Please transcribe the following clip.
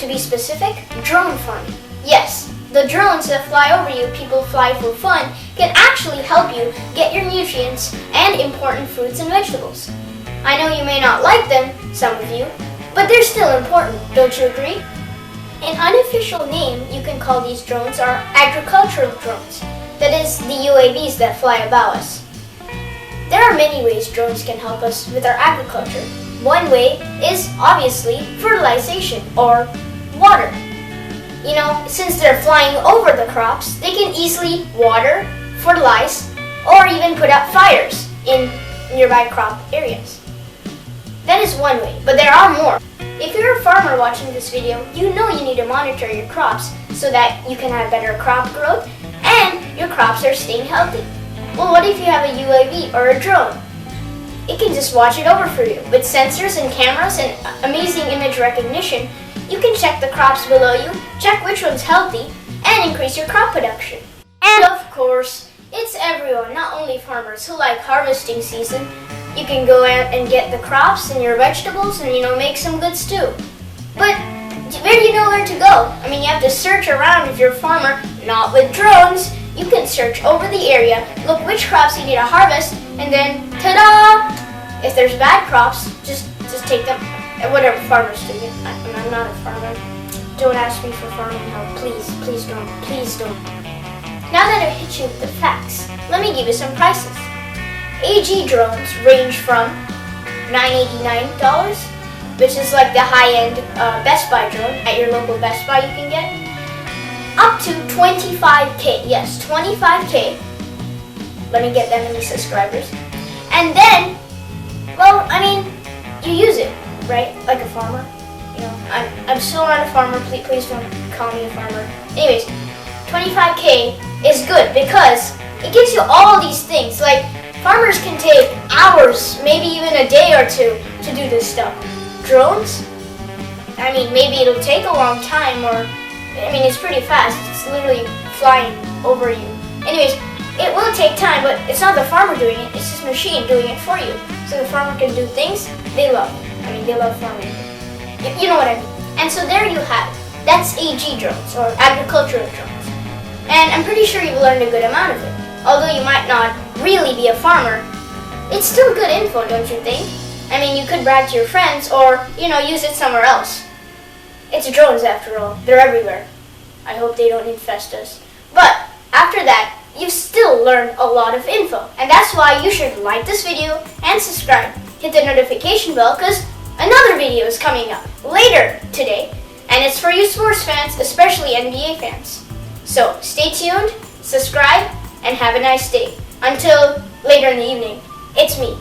to be specific, drone farming. Yes, the drones that fly over you, people fly for fun, can actually help you get your nutrients and important fruits and vegetables. I know you may not like them, some of you, but they're still important, don't you agree? An unofficial name you can call these drones are agricultural drones, that is, the UAVs that fly above us. There are many ways drones can help us with our agriculture. One way is obviously fertilization or water. You know, since they're flying over the crops, they can easily water, fertilize, or even put out fires in nearby crop areas. That is one way, but there are more. If you're a farmer watching this video, you know you need to monitor your crops so that you can have better crop growth and your crops are staying healthy. Well, what if you have a UAV or a drone? It can just watch it over for you. With sensors and cameras and amazing image recognition, you can check the crops below you, check which one's healthy, and increase your crop production. And of course, it's everyone, not only farmers, who like harvesting season. You can go out and get the crops and your vegetables and, make some good stew. But where do you know where to go? I mean, you have to search around if you're a farmer, not with drones. You can search over the area, look which crops you need to harvest, and then, ta-da! If there's bad crops, just take them. Whatever farmers do. I'm not a farmer. Don't ask me for farming help. Please don't. Now that I've hit you with the facts, let me give you some prices. AG drones range from $989, which is like the high-end Best Buy drone at your local Best Buy you can get, up to $25K. Yes, $25K. Let me get that many subscribers. And then, well, I mean, you use it, right? Like a farmer. I'm still not a farmer. Please don't call me a farmer. Anyways, $25K is good because it gives you all these things. Like, farmers can take hours, maybe even a day or two to do this stuff. Drones? I mean, maybe it'll take a long time, or, it's pretty fast. It's literally flying over you. Anyways, it will take time, but it's not the farmer doing it, it's this machine doing it for you. So the farmer can do things they love. They love farming. You know what I mean. And so there you have it. That's AG drones, or agricultural drones. And I'm pretty sure you've learned a good amount of it. Although you might not really be a farmer, it's still good info, don't you think? You could brag to your friends or, use it somewhere else. It's drones after all. They're everywhere. I hope they don't infest us. But after that, you've still learned a lot of info. And that's why you should like this video and subscribe. Hit the notification bell because another video is coming up later today. And it's for you sports fans, especially NBA fans. So stay tuned, subscribe, and have a nice day. Until later in the evening, it's me.